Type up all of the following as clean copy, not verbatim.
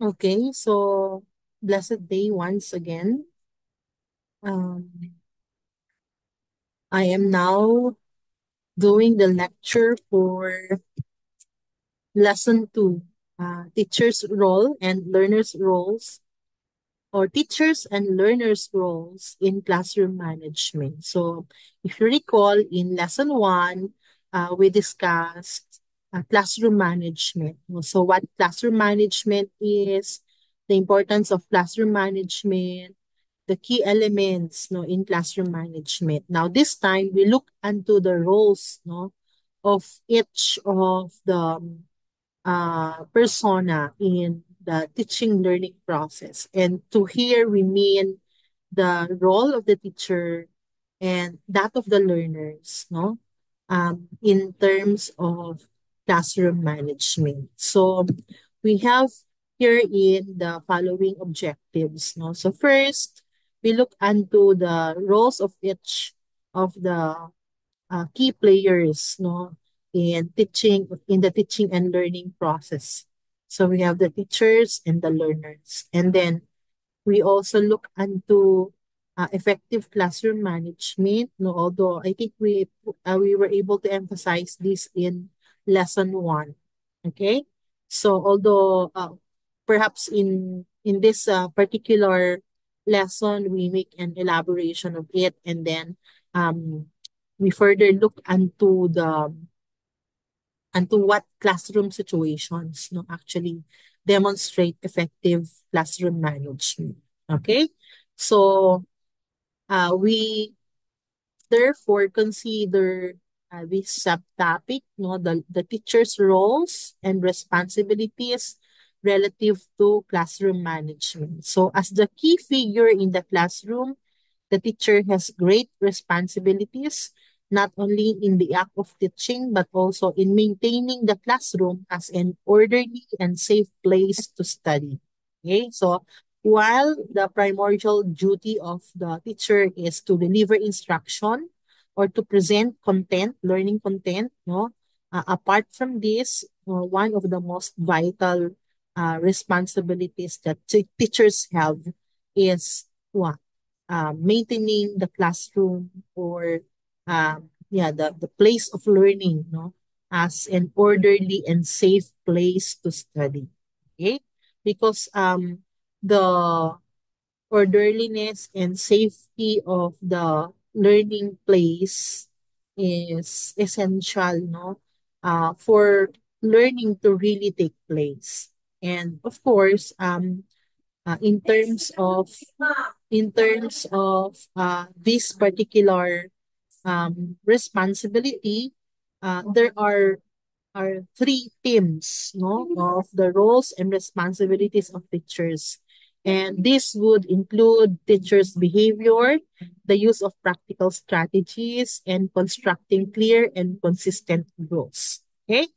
Okay, so blessed day once again. Um, I am now doing the lecture for lesson 2, teacher's role and learner's roles, or teachers and learners' roles in classroom management. So, if you recall, in lesson 1, we discussed classroom management. So, what classroom management is, the importance of classroom management, the key elements no in classroom management. Now this time we look into the roles no of each of the persona in the teaching learning process. And to here we mean the role of the teacher and that of the learners no in terms of classroom management. So we have here in the following objectives. No? So first, we look into the roles of each of the key players no, in the teaching and learning process. So we have the teachers and the learners. And then we also look into effective classroom management. No, although I think we were able to emphasize this in lesson 1. Okay, so although perhaps in this particular lesson we make an elaboration of it, and then um, we further look into what classroom situations no actually demonstrate effective classroom management. Okay, so we therefore consider this subtopic no the teacher's roles and responsibilities relative to classroom management. So as the key figure in the classroom, the teacher has great responsibilities, not only in the act of teaching, but also in maintaining the classroom as an orderly and safe place to study. Okay, so while the primordial duty of the teacher is to deliver instruction or to present content, learning content, no, apart from this, one of the most vital responsibilities that teachers have is what? Maintaining the classroom or the place of learning no as an orderly and safe place to study. Okay, because the orderliness and safety of the learning place is essential no for learning to really take place. And of course in terms of this particular responsibility, there are three themes no, of the roles and responsibilities of teachers. And this would include teachers' behavior, the use of practical strategies, and constructing clear and consistent rules. Okay?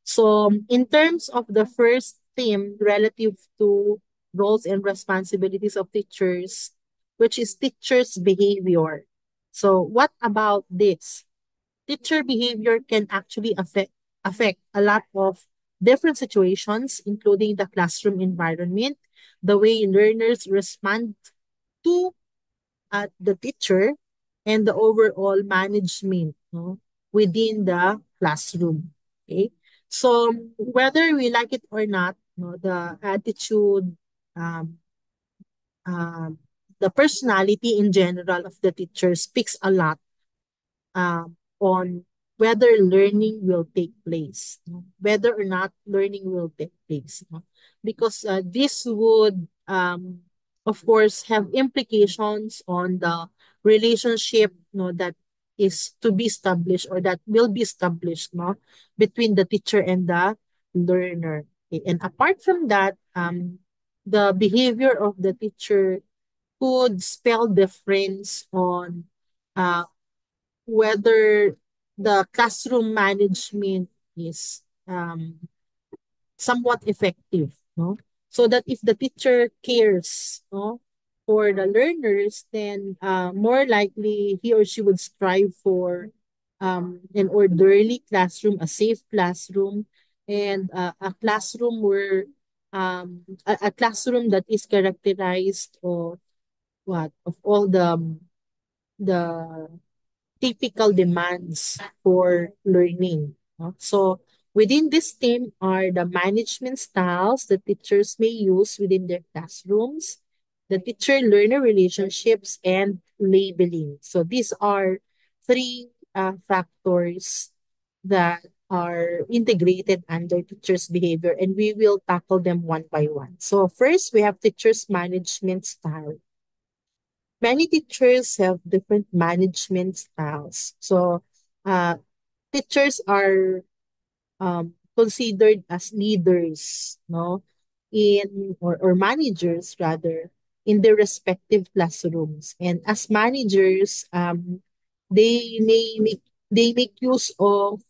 So, in terms of the first theme relative to roles and responsibilities of teachers, which is teachers' behavior. So, what about this? Teacher behavior can actually affect a lot of different situations, including the classroom environment, the way learners respond to the teacher, and the overall management no, within the classroom. Okay, so whether we like it or not, no, the attitude, um, um, the personality in general of the teacher speaks a lot on whether learning will take place, no? Whether or not learning will take place. No? Because this would, of course, have implications on the relationship no, that is to be established or that will be established no, between the teacher and the learner. Okay? And apart from that, the behavior of the teacher could spell difference on uh, whether the classroom management is somewhat effective, no? So that if the teacher cares, no, for the learners, then more likely he or she would strive for an orderly classroom, a safe classroom, and a classroom where a classroom that is characterized of what of all the typical demands for learning. No? So within this theme are the management styles that teachers may use within their classrooms, the teacher-learner relationships, and labeling. So these are three factors that are integrated under teachers' behavior, and we will tackle them one by one. So first, we have teachers' management style. Many teachers have different management styles. So, uh, teachers are considered as leaders, no, or managers rather, in their respective classrooms. And as managers, they make use of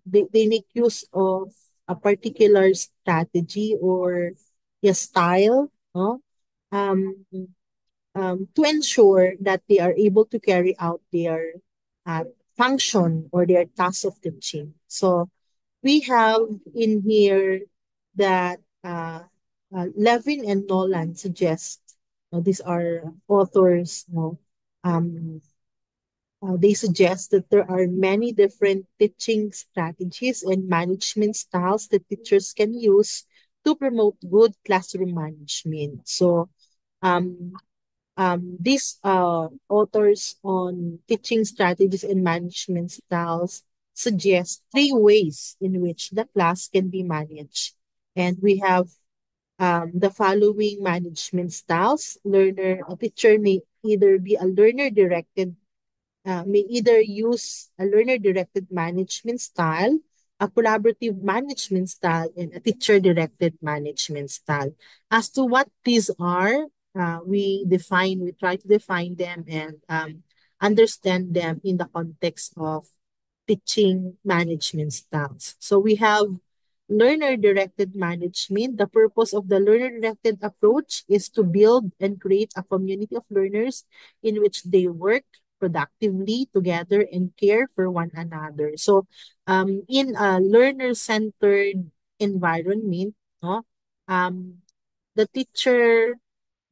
they make use of a particular strategy or a style, no, um, to ensure that they are able to carry out their uh, function or their task of teaching. So we have in here that Levin and Nolan suggest, these are authors, um, they suggest that there are many different teaching strategies and management styles that teachers can use to promote good classroom management. So um, these authors on teaching strategies and management styles suggest three ways in which the class can be managed. And we have the following management styles. A teacher may either be a learner directed may either use a learner-directed management style, a collaborative management style, and a teacher-directed management style. As to what these are, we try to define them and understand them in the context of teaching management styles. So we have learner-directed management. The purpose of the learner-directed approach is to build and create a community of learners in which they work productively together and care for one another. So, in a learner-centered environment, no, um, the teacher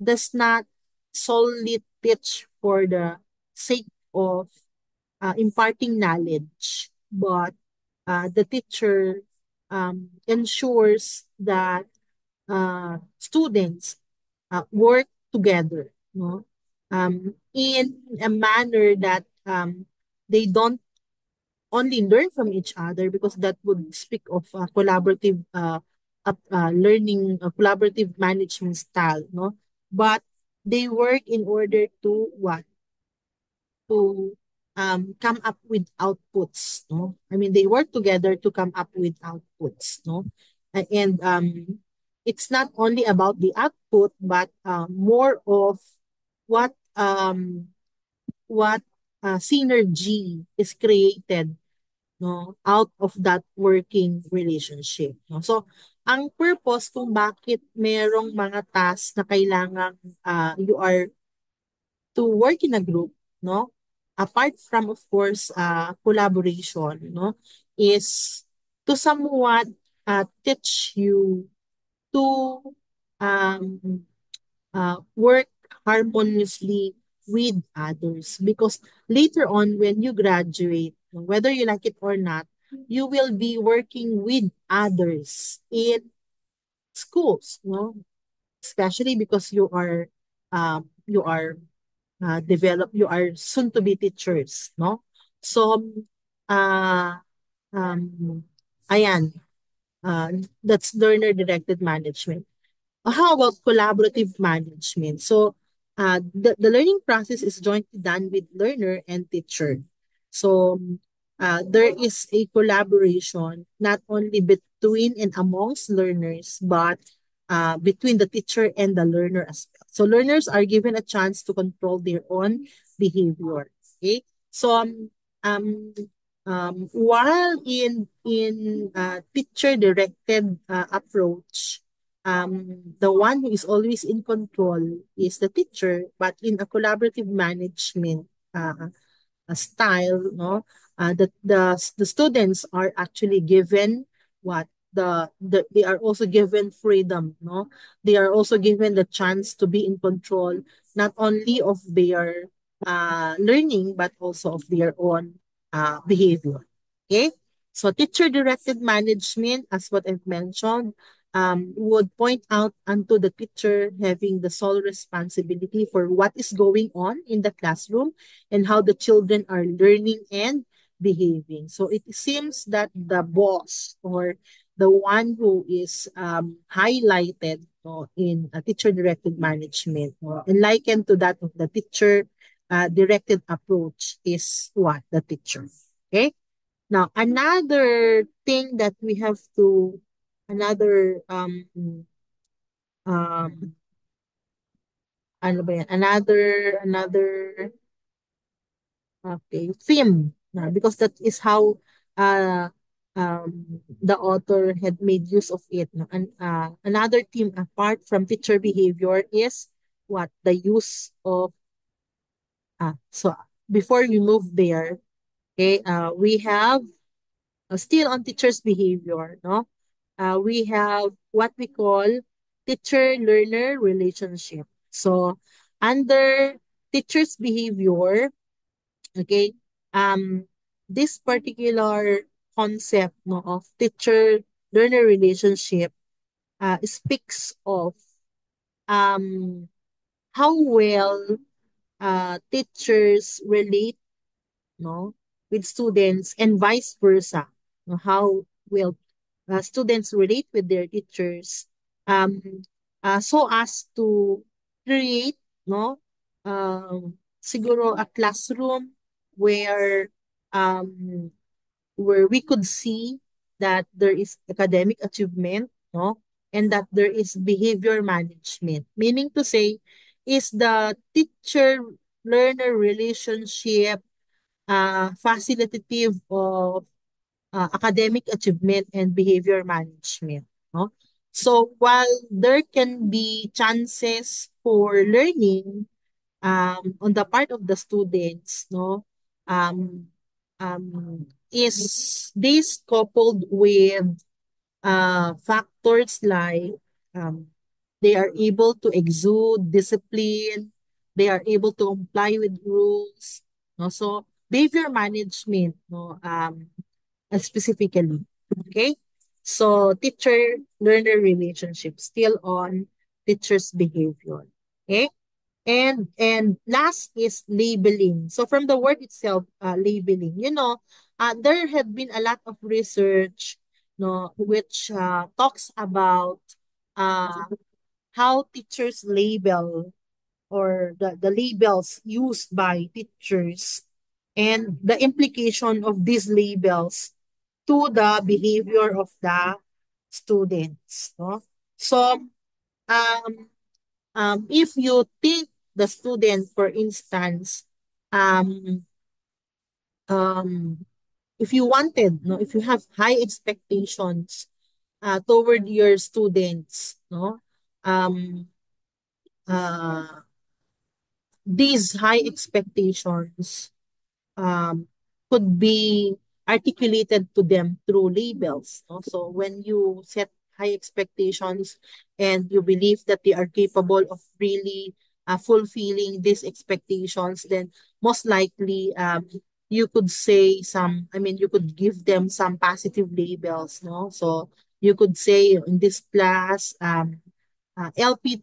does not solely teach for the sake of imparting knowledge, but the teacher ensures that students work together, no? In a manner that they don't only learn from each other, because that would speak of collaborative learning, collaborative management style, no? But they work in order to what? To come up with outputs, no? I mean, they work together to come up with outputs, no? And it's not only about the output, but more of what what synergy is created, no, out of that working relationship, no? So ang purpose kung bakit merong mga tasks na kailangan you are to work in a group, no? Apart from, of course, collaboration, no, is to somewhat teach you to um, work harmoniously with others. Because later on, when you graduate, whether you like it or not, you will be working with others in schools, no? Especially because you are you are soon to be teachers, no? So, uh, um, ayan, uh, that's learner directed management. How about collaborative management? So, the learning process is jointly done with learner and teacher. So, there is a collaboration not only between and amongst learners, but between the teacher and the learner as well. So, learners are given a chance to control their own behavior. Okay, so um, while in teacher directed approach, the one who is always in control is the teacher, but in a collaborative management style, no, the students are actually given what they are also given freedom, no? They are also given the chance to be in control not only of their learning but also of their own behavior. Okay? So teacher directed management, as what I've mentioned, would point out unto the teacher having the sole responsibility for what is going on in the classroom and how the children are learning and behaving. So it seems that the boss or the one who is highlighted in a teacher-directed management and likened to that of the teacher-directed approach is what? The teacher. Okay? Now, another thing that we have to, another, um, ano ba yan? Another, okay, theme. Because that is how the author had made use of it. No? And another theme apart from teacher behavior is what? The use of, so before we move there, okay, we have still on teacher's behavior, no? We have what we call teacher-learner relationship. So, under teacher's behavior, okay, um, this particular concept no, of teacher-learner relationship speaks of um, how well teachers relate no, with students and vice versa. No, how will students relate with their teachers um, so as to create no siguro a classroom where um, where we could see that there is academic achievement no and that there is behavior management, meaning to say is the teacher learner relationship facilitative of academic achievement and behavior management. No? So while there can be chances for learning on the part of the students, no, um, is this coupled with factors like um, they are able to exude discipline, they are able to comply with rules. No? So behavior management, no, specifically. Okay? So teacher learner relationship still on teacher's behavior. Okay? And last is labeling. So from the word itself, labeling, there had been a lot of research, no, which talks about uh, how teachers label or the labels used by teachers and the implication of these labels to the behavior of the students. No? So, um, if you think the student, for instance, um, um, if you wanted, no, if you have high expectations toward your students, no, um, uh, these high expectations um, could be articulated to them through labels. No? So when you set high expectations and you believe that they are capable of really fulfilling these expectations, then most likely you could say some, I mean, you could give them some positive labels. No? So you could say in this class, LP,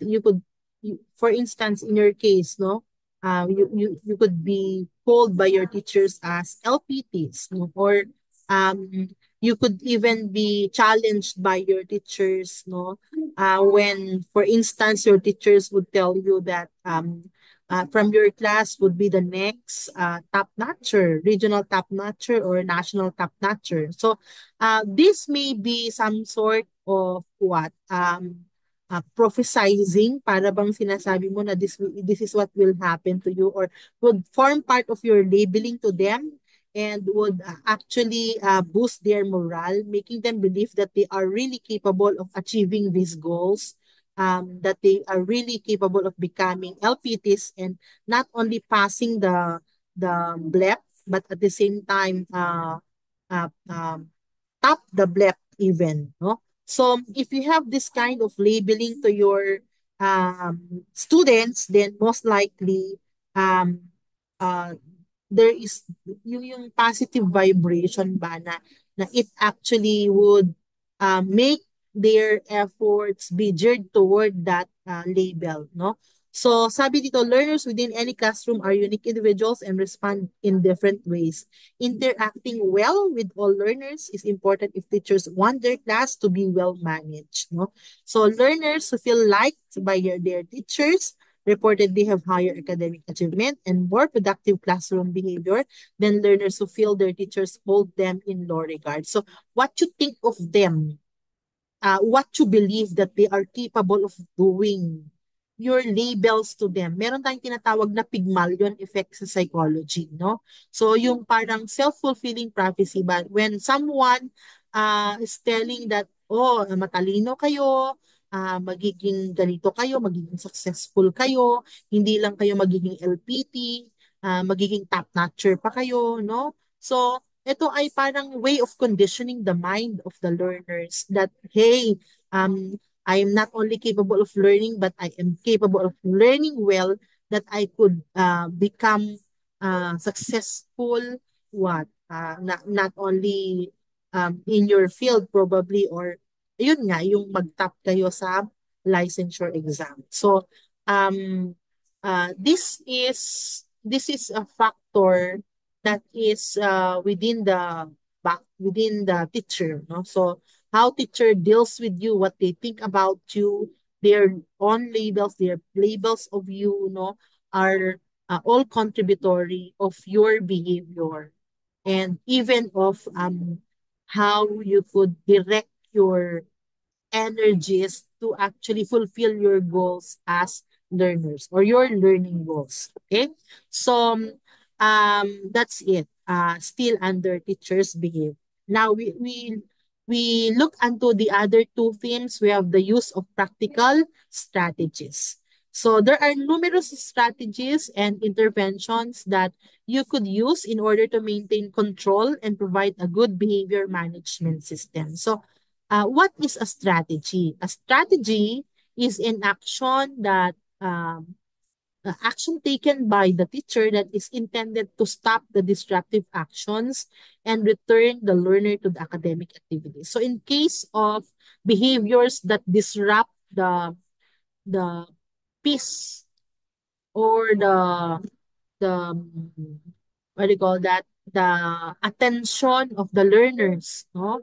for instance, in your case, no, you could be called by your teachers as LPTs, no? Or um, you could even be challenged by your teachers, no, when, for instance, your teachers would tell you that from your class would be the next top notcher, regional top notcher, or national top notcher. So this may be some sort of what prophesizing, para bang sinasabi mo na this is what will happen to you, or would form part of your labeling to them and would actually boost their morale, making them believe that they are really capable of achieving these goals, that they are really capable of becoming LPTs and not only passing the BLEP, but at the same time top the BLEP even, no? So if you have this kind of labeling to your students, then most likely um, uh, there is yung positive vibration ba na it actually would make their efforts be geared toward that label, no? So sabi dito, learners within any classroom are unique individuals and respond in different ways. Interacting well with all learners is important if teachers want their class to be well managed, no? So learners who feel liked by their teachers reported they have higher academic achievement and more productive classroom behavior than learners who feel their teachers hold them in low regard. So what you think of them, what you believe that they are capable of doing, your labels to them. Meron tayong tinatawag na Pygmalion effect sa psychology, no? So yung parang self-fulfilling prophecy ba, when someone is telling that, oh, matalino kayo, magiging ganito kayo, magiging successful kayo, hindi lang kayo magiging LPT, magiging top-notcher pa kayo, no? So, ito ay parang way of conditioning the mind of the learners that, hey, I am not only capable of learning, but I am capable of learning well that I could become successful, not only in your field probably, or yun nga, yung mag-top kayo sa licensure exam. So, um, this is a factor that is within the teacher, no? So how teacher deals with you, what they think about you, their own labels, their labels of you, no, are all contributory of your behavior, and even of how you could direct your energies to actually fulfill your goals as learners or your learning goals. Okay? So that's it. Still under teachers behave. Now we look into the other two themes. We have the use of practical strategies. So there are numerous strategies and interventions that you could use in order to maintain control and provide a good behavior management system. So what is a strategy? A strategy is an action taken by the teacher that is intended to stop the disruptive actions and return the learner to the academic activity. So in case of behaviors that disrupt the peace or the what do you call that, the attention of the learners, no,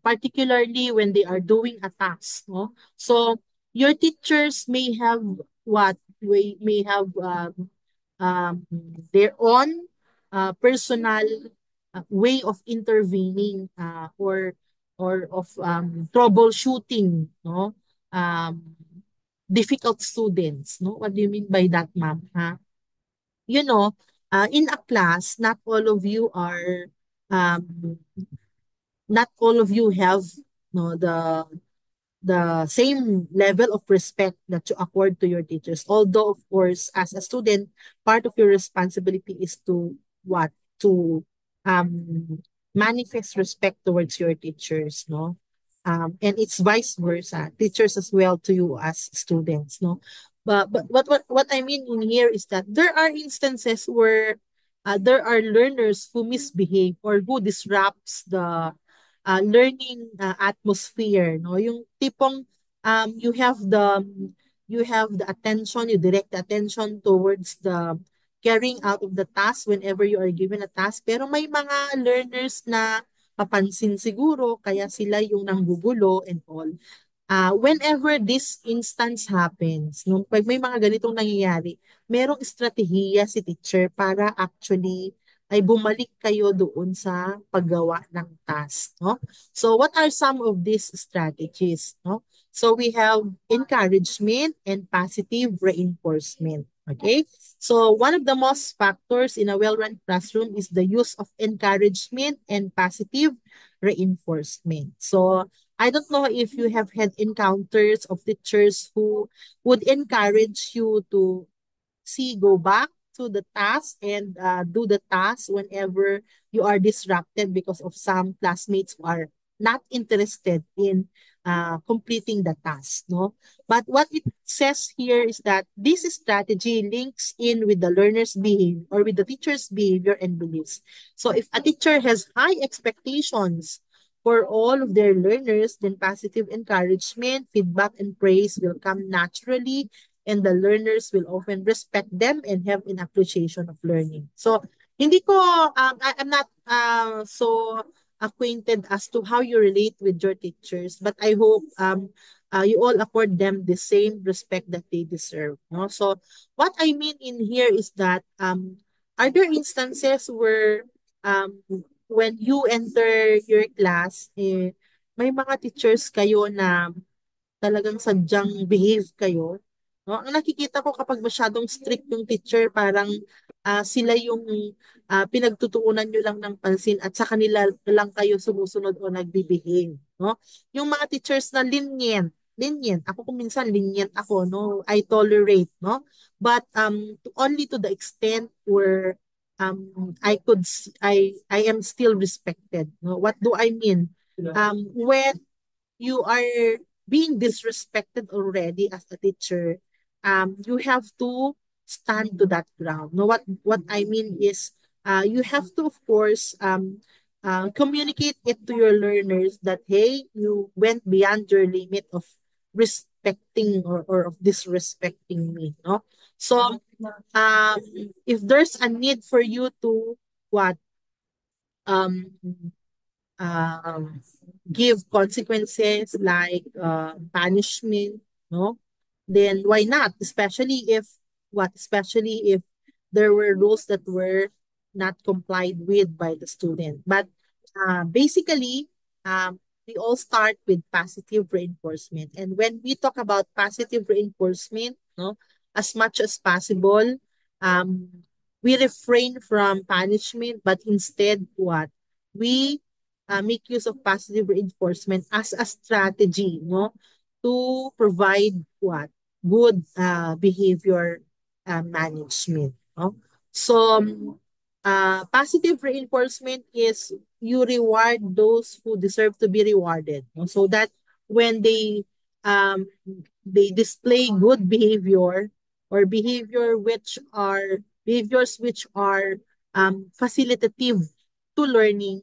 particularly when they are doing a task, no, so your teachers may have what we may have um, their own personal way of intervening, or of troubleshooting, no, um, difficult students, no. What do you mean by that, ma'am? You know, in a class, um, not all of you have, no, the same level of respect that you accord to your teachers. Although, of course, as a student, part of your responsibility is to what? To um, manifest respect towards your teachers, no? And it's vice versa. Teachers as well to you as students, no? But what I mean in here is that there are instances where there are learners who misbehave or who disrupts the learning atmosphere, no, yung tipong you have the attention, you direct the attention towards the carrying out of the task whenever you are given a task, pero may mga learners na papansin siguro kaya sila yung nanggugulo and all. Whenever this instance happens, no, pag may mga ganitong nangyayari, merong estratehiya si teacher para actually ay bumalik kayo doon sa paggawa ng task, no? So what are some of these strategies, no? So we have encouragement and positive reinforcement. Okay? So one of the most factors in a well-run classroom is the use of encouragement and positive reinforcement. So I don't know if you have had encounters of teachers who would encourage you to go back to the task and do the task whenever you are disrupted because of some classmates who are not interested in completing the task, no? But what it says here is that this strategy links in with the learner's behavior or with the teacher's behavior and beliefs. So if a teacher has high expectations for all of their learners, then positive encouragement, feedback, and praise will come naturally, and the learners will often respect them and have an appreciation of learning. So hindi ko, I'm not so acquainted as to how you relate with your teachers, but I hope you all accord them the same respect that they deserve. No? So what I mean in here is that are there instances where when you enter your class, may mga teachers kayo na talagang sadyang behave kayo. No? Ang nakikita ko kapag masyadong strict yung teacher, parang sila yung pinagtutuunan nyo lang ng pansin at sa kanila lang kayo sumusunod o nagbe-behave. No? Yung mga teachers na lenient. Ako kung minsan lenient ako, no? I tolerate, no? But only to the extent where I am still respected. No? What do I mean? When you are being disrespected already as a teacher, you have to stand to that ground. No, what I mean is, you have to, of course, communicate it to your learners that hey, you went beyond your limit of respecting or of disrespecting me. No, so um, if there's a need for you to what um um, give consequences like punishment, no? Then why not? Especially if there were rules that were not complied with by the student. But basically, we all start with positive reinforcement. And when we talk about positive reinforcement, no, as much as possible, um, we refrain from punishment, but instead, what? We make use of positive reinforcement as a strategy, no, to provide what good behavior management. No? So, positive reinforcement is you reward those who deserve to be rewarded. No? So that when um, they display good behavior or behaviors which are facilitative to learning,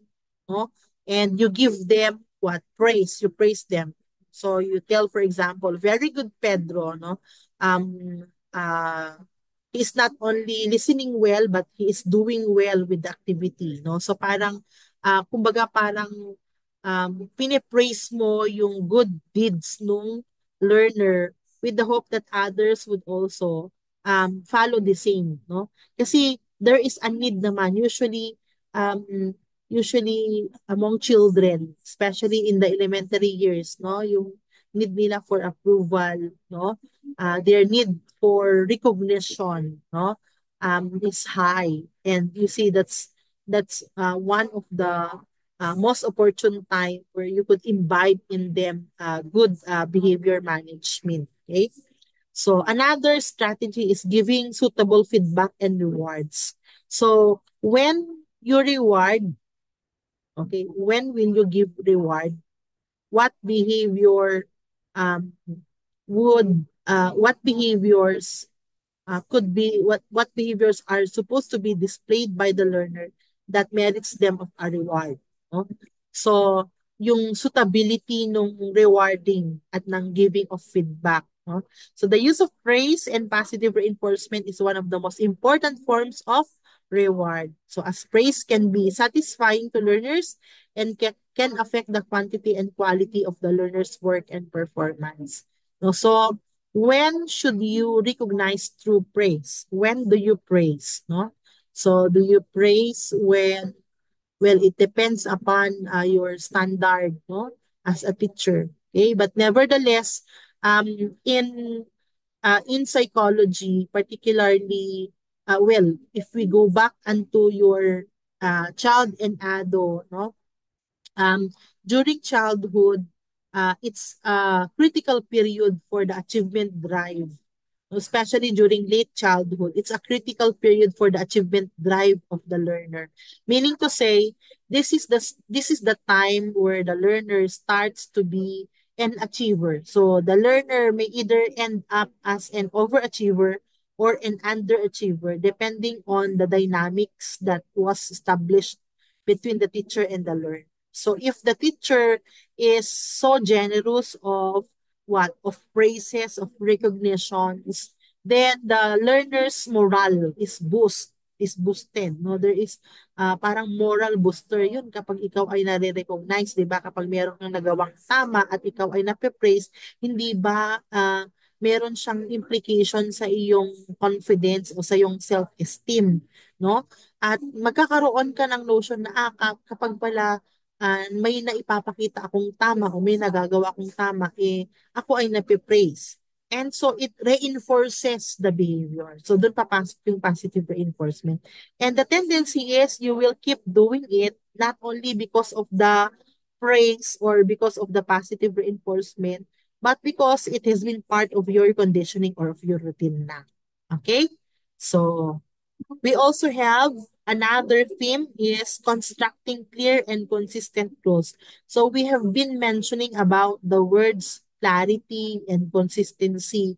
no? And you give them what praise, you praise them. So you tell, for example, very good Pedro, no? Um, uh, he's not only listening well, but he is doing well with the activity, no? So parang, kumbaga parang pinipraise mo yung good deeds nung learner with the hope that others would also follow the same, no? Kasi there is a need naman, um, usually among children, especially in the elementary years, no? Yung need nila for approval, no? Their need for recognition, no? Is high, and you see that's one of the most opportune time where you could imbibe in them good behavior management. Okay, so another strategy is giving suitable feedback and rewards. So when you reward, okay, when will you give reward? What behavior um, what behaviors could be what behaviors are supposed to be displayed by the learner that merits them of a reward, no? So yung suitability nung rewarding at ng giving of feedback, no? So the use of praise and positive reinforcement is one of the most important forms of reward. So as praise can be satisfying to learners and can affect the quantity and quality of the learner's work and performance. No? So when should you recognize true praise? When do you praise? No? So do you praise when, well, it depends upon your standard, no, as a teacher. Okay, but nevertheless, um, in in psychology, particularly, well, if we go back into your child and adult, no, um, during childhood, it's a critical period for the achievement drive especially during late childhood. It's a critical period for the achievement drive of the learner. Meaning to say, this is the time where the learner starts to be an achiever. So the learner may either end up as an overachiever or an underachiever, depending on the dynamics that was established between the teacher and the learner. So if the teacher is so generous of what of praises, of recognitions, then the learner's morale is boosted, no? There is parang moral booster yun kapag ikaw ay nare-recognize, 'di ba? Kapag meron kang nagawang tama at ikaw ay nape-praise, hindi ba meron siyang implication sa iyong confidence o sa iyong self-esteem, no? At magkakaroon ka ng notion na kapag pala may naipapakita akong tama o may nagagawa akong tama, ako ay nape-praise. And so it reinforces the behavior. So doon papasok yung positive reinforcement. And the tendency is you will keep doing it not only because of the praise or because of the positive reinforcement, but because it has been part of your conditioning or of your routine na. Okay? So we also have another theme is constructing clear and consistent rules. So we have been mentioning about the words clarity and consistency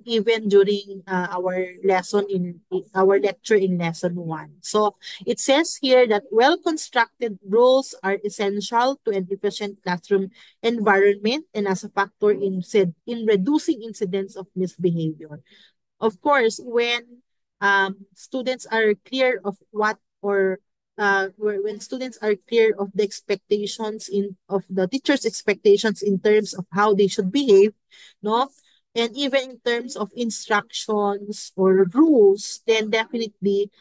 even during our lesson in our lecture in lesson 1. So it says here that well-constructed rules are essential to an efficient classroom environment and as a factor in reducing incidents of misbehavior. Of course, when students are clear of what or when students are clear of the expectations in of the teacher's expectations in terms of how they should behave, no, and even in terms of instructions or rules, then definitely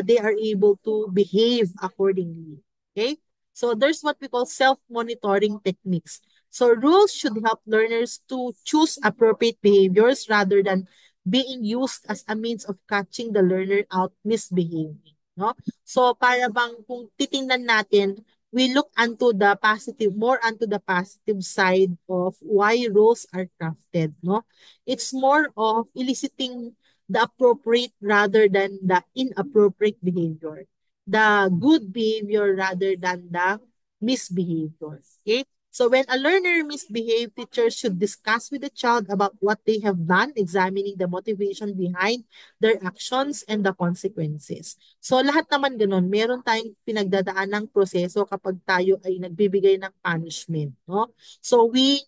they are able to behave accordingly. Okay, so there's what we call self-monitoring techniques. So rules should help learners to choose appropriate behaviors rather than being used as a means of catching the learner out misbehaving, no? So para bang kung titingnan natin, we look onto the positive, more onto the positive side of why rules are crafted, no? It's more of eliciting the appropriate rather than the inappropriate behavior. The good behavior rather than the misbehavior. Okay? So when a learner misbehaves, teachers should discuss with the child about what they have done, examining the motivation behind their actions and the consequences. So lahat naman ganun, meron tayong pinagdadaan ng proseso kapag tayo ay nagbibigay ng punishment, no? So we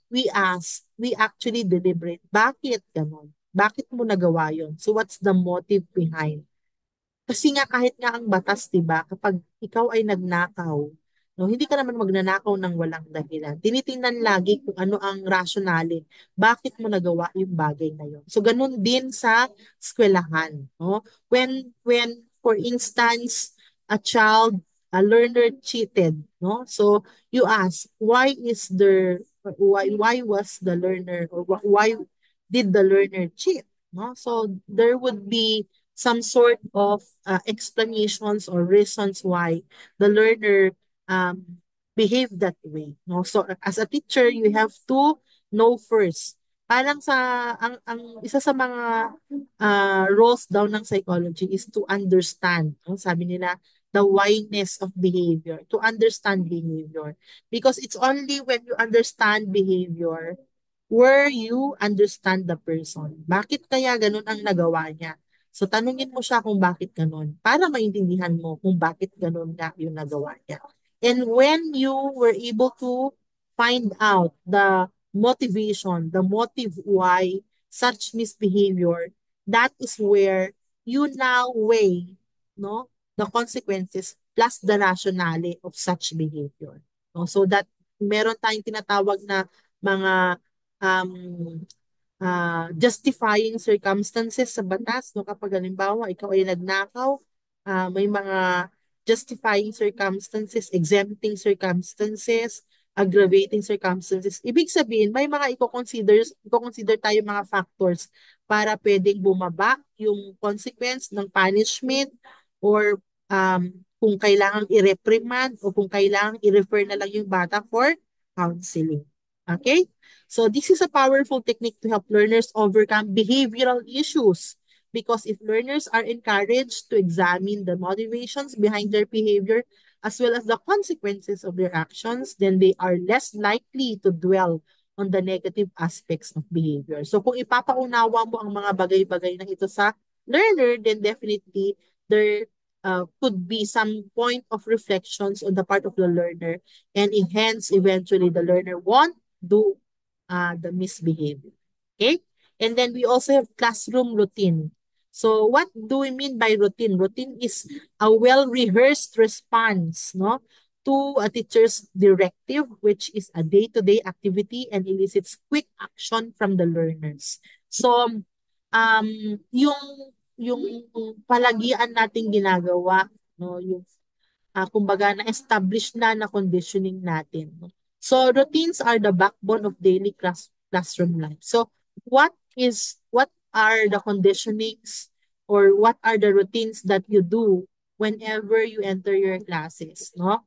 actually deliberate. Bakit ganun? Bakit mo nagawa yon? So what's the motive behind? Kasi nga kahit nga ang batas, 'di ba, kapag ikaw ay nagnakaw, no, hindi ka naman magnanakaw ng walang dahilan. Tinitingnan lagi kung ano ang rationale. Bakit mo nagawa yung bagay na yun? So ganun din sa eskwelahan, no? When for instance, a learner cheated, no? So you ask, why was the learner or why did the learner cheat? No? So there would be some sort of explanations or reasons why the learner behave that way. No? So as a teacher, you have to know first. Parang ang isa sa mga roles daw ng psychology is to understand. No? Sabi nila, the whyness of behavior, to understand behavior. Because it's only when you understand behavior where you understand the person. Bakit kaya ganun ang nagawa niya? So, tanungin mo siya kung bakit ganun para maintindihan mo kung bakit ganun nga yung nagawa niya. And when you were able to find out the motivation, the motive why such misbehavior, that is where you now weigh, no, the consequences plus the rationale of such behavior. No? So that meron tayong tinatawag na mga um, justifying circumstances sa batas, no? Kapag halimbawa, ikaw ay nagnakaw, may mga justifying circumstances, exempting circumstances, aggravating circumstances. Ibig sabihin, may mga i-consider tayo mga factors para pwedeng bumaba yung consequence ng punishment or kung kailangang i-reprimand o kung kailangang i-refer na lang yung bata for counseling. Okay? So this is a powerful technique to help learners overcome behavioral issues because if learners are encouraged to examine the motivations behind their behavior as well as the consequences of their actions, then they are less likely to dwell on the negative aspects of behavior. So kung ipapaunawa mo ang mga bagay-bagay na ito sa learner, then definitely there could be some point of reflections on the part of the learner and hence eventually the learner won't do the misbehavior. Okay? And then we also have classroom routine. So what do we mean by routine? Routine is a well-rehearsed response, no, to a teacher's directive, which is a day-to-day activity and elicits quick action from the learners. So, um, yung yung palagian nating ginagawa, no, yung kumbaga na-establish na conditioning natin. No? So routines are the backbone of daily classroom life. So what are the conditionings or what are the routines that you do whenever you enter your classes, no?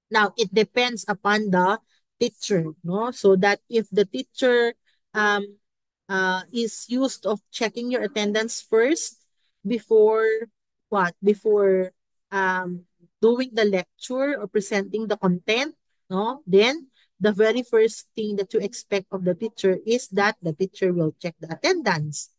Now, it depends upon the teacher, no? So that if the teacher um, is used of checking your attendance first before what? Before doing the lecture or presenting the content, no? Then the very first thing that you expect of the teacher is that the teacher will check the attendance.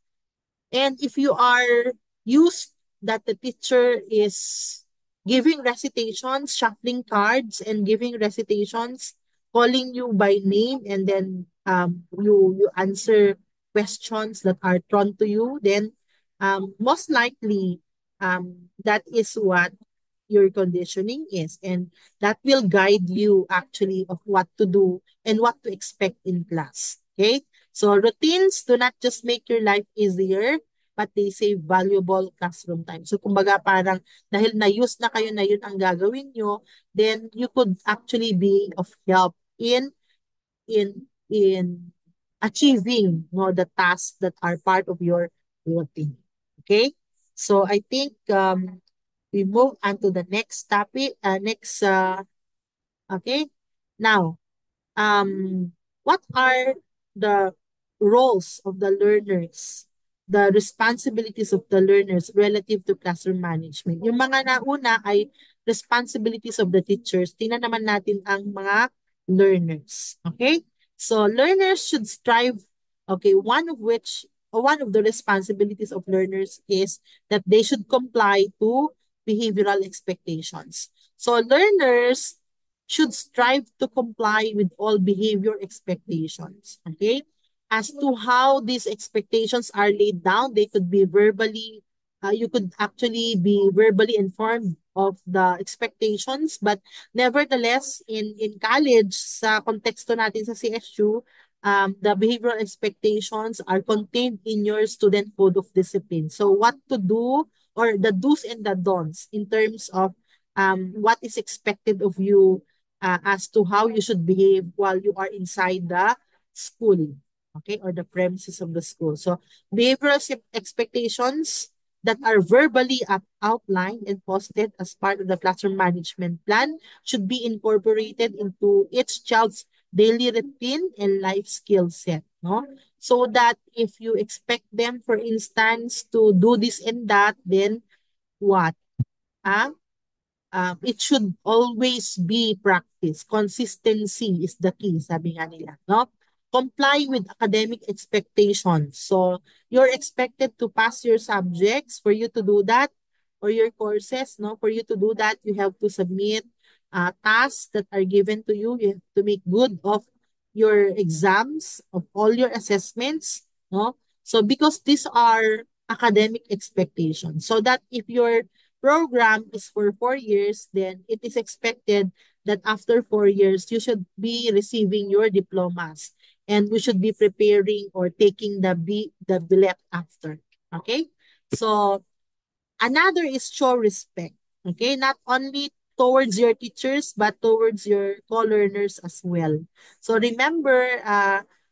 And if you are used that the teacher is giving recitations, shuffling cards, and giving recitations, calling you by name, and then you answer questions that are thrown to you, then most likely that is what your conditioning is. And that will guide you actually of what to do and what to expect in class. Okay? So routines do not just make your life easier, but they save valuable classroom time. So kumbaga parang dahil na-use na kayo na yun ang gagawin nyo, then you could actually be of help in achieving no, the tasks that are part of your routine. Okay? So I think we move on to the next topic, okay? Now, um, what are the roles of the learners, the responsibilities of the learners relative to classroom management? Yung mga nauna ay responsibilities of the teachers. Tingnan naman natin ang mga learners. Okay? So, learners should strive, okay, one of the responsibilities of learners is that they should comply to behavioral expectations. So, learners should strive to comply with all behavior expectations. Okay? As to how these expectations are laid down, they could be verbally, you could actually be verbally informed of the expectations, but nevertheless, in college, sa konteksto natin sa CSU, the behavioral expectations are contained in your student code of discipline. So what to do or the do's and the don'ts in terms of what is expected of you as to how you should behave while you are inside the school, okay, or the premises of the school. So, behavioral expectations that are verbally outlined and posted as part of the classroom management plan should be incorporated into each child's daily routine and life skill set, no? So that if you expect them, for instance, to do this and that, then what? Ah, it should always be practice. Consistency is the key, sabi nga nila, no? Comply with academic expectations. So, you're expected to pass your subjects. For you to do that, or your courses, no? For you to do that, you have to submit tasks that are given to you. You have to make good of your exams, of all your assessments, no? So, because these are academic expectations. So that if you're program is for 4 years, then it is expected that after 4 years, you should be receiving your diplomas and we should be preparing or taking the billet after. Okay? So, another is show respect. Okay? Not only towards your teachers, but towards your co-learners as well. So, remember,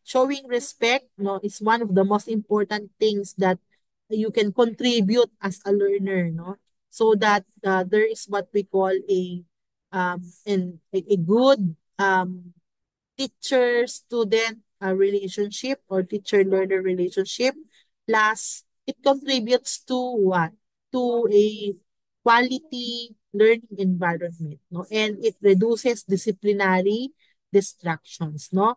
showing respect no, is one of the most important things that you can contribute as a learner, no? So that there is what we call a good teacher-student relationship or teacher-learner relationship. Plus, it contributes to what? To a quality learning environment, no? And it reduces disciplinary distractions, no?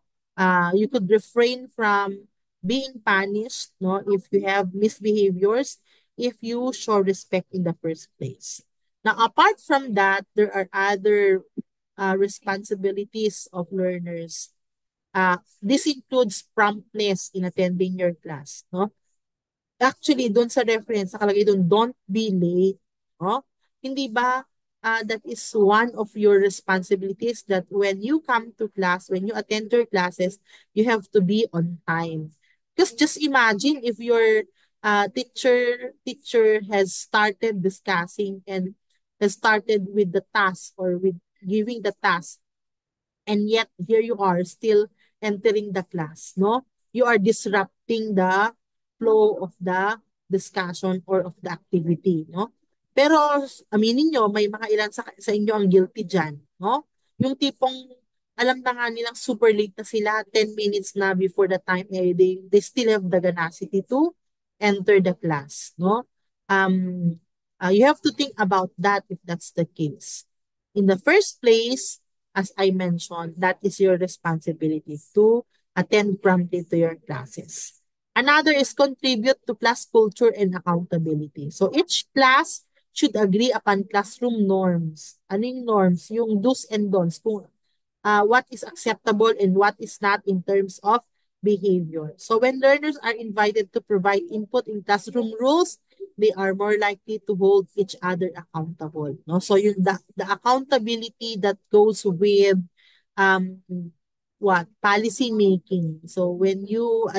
You could refrain from being punished, no, if you have misbehaviors, if you show respect in the first place. Now, apart from that, there are other responsibilities of learners. This includes promptness in attending your class, no? Actually, doon sa reference, nakalagay doon, don't be late, no? Hindi ba that is one of your responsibilities that when you come to class, when you attend your classes, you have to be on time. Because just imagine if your teacher has started discussing and has started with the task or with giving the task, and yet here you are still entering the class, no? You are disrupting the flow of the discussion or of the activity, no? Pero aminin nyo, may mga ilan sa inyo ang guilty dyan, no? Yung tipong alam na nga nilang super late na sila, 10 minutes na before the time, they still have the tenacity to enter the class, no? You have to think about that if that's the case. In the first place, as I mentioned, that is your responsibility to attend promptly to your classes. Another is contribute to class culture and accountability. So each class should agree upon classroom norms. Ano yung norms? Yung do's and don'ts. Kung what is acceptable and what is not in terms of behavior. So when learners are invited to provide input in classroom rules, they are more likely to hold each other accountable. No? So yung the accountability that goes with um what policy making. So when you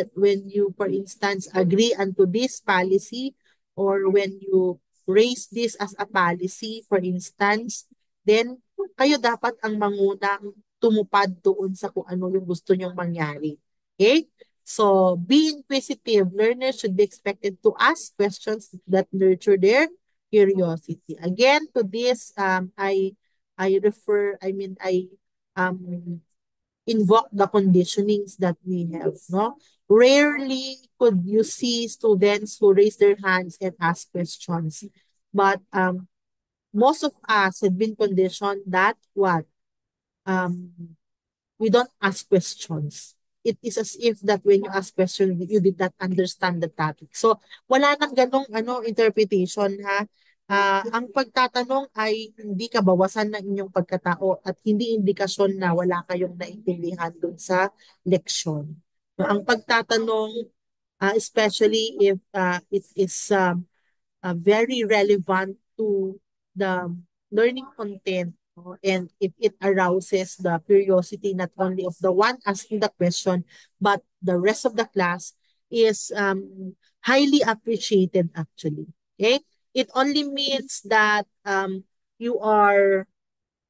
for instance agree unto this policy, or when you raise this as a policy for instance, then kayo dapat ang mangunang tumupad doon sa kung ano yung gusto nyong mangyari. Okay? So, be inquisitive. Learners should be expected to ask questions that nurture their curiosity. Again, to this, I invoke the conditionings that we have, no? Rarely could you see students who raise their hands and ask questions. But most of us have been conditioned that what? Um, we don't ask questions. It is as if that when you ask questions, you did not understand the topic. So, wala nang ganong interpretation ha. Ang pagtatanong ay hindi kabawasan ng inyong pagkatao at hindi indikasyon na wala kayong naintindihan dun sa leksyon. No, ang pagtatanong, especially if it is very relevant to the learning content, no? And if it arouses the curiosity not only of the one asking the question, but the rest of the class, is highly appreciated actually. Okay? It only means that you are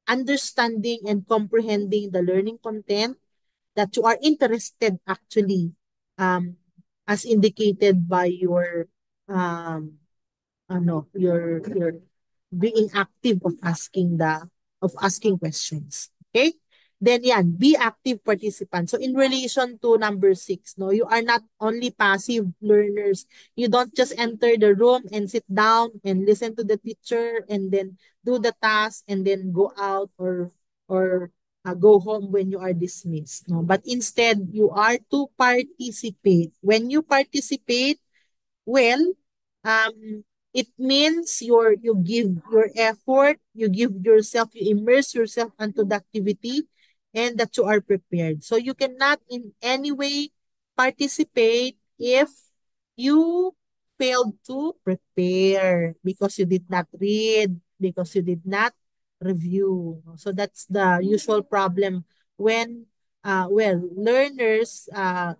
understanding and comprehending the learning content, that you are interested actually, um, as indicated by your um, your being active of asking questions. Okay? Then yan, be active participant. So in relation to number 6, no, you are not only passive learners. You don't just enter the room and sit down and listen to the teacher and then do the task and then go out or go home when you are dismissed. No, but instead you are to participate. When you participate, well, it means you give your effort, you give yourself, you immerse yourself into the activity, and that you are prepared. So you cannot in any way participate if you failed to prepare because you did not read, because you did not review. So that's the usual problem when learners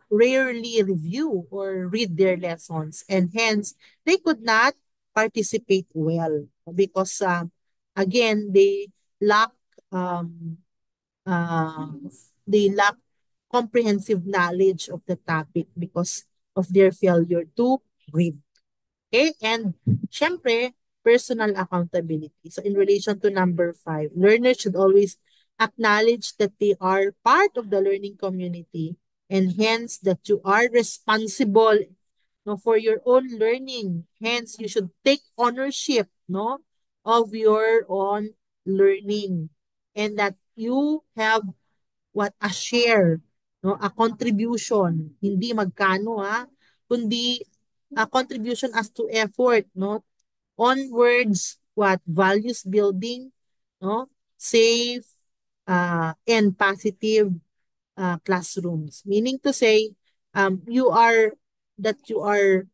rarely review or read their lessons, and hence they could not participate well because again lack um, uh, they lack comprehensive knowledge of the topic because of their failure to read. Okay? And syempre, personal accountability. So in relation to number 5, learners should always Acknowledge that they are part of the learning community, and hence that you are responsible, no, for your own learning. Hence, you should take ownership, no, of your own learning, and that you have what a share, no, a contribution, hindi magkano ha, kundi a contribution as to effort, no, onwards what values building, no, safe and positive classrooms. Meaning to say, you are you are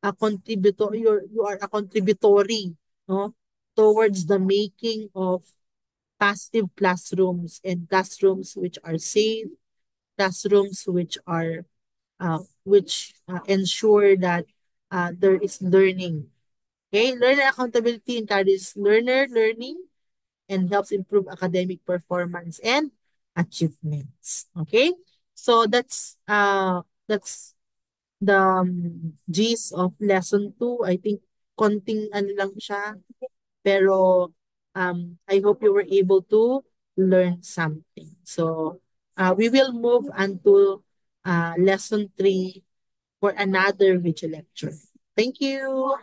a contributor, you are a contributory, no, towards the making of positive classrooms, and classrooms which are safe, classrooms which ensure that there is learning. Okay, learner accountability encourages learner learning and helps improve academic performance and achievements. Okay? So that's the gist of lesson 2. I think konting ano lang siya, pero I hope you were able to learn something. So we will move on to lesson 3 for another video lecture. Thank you.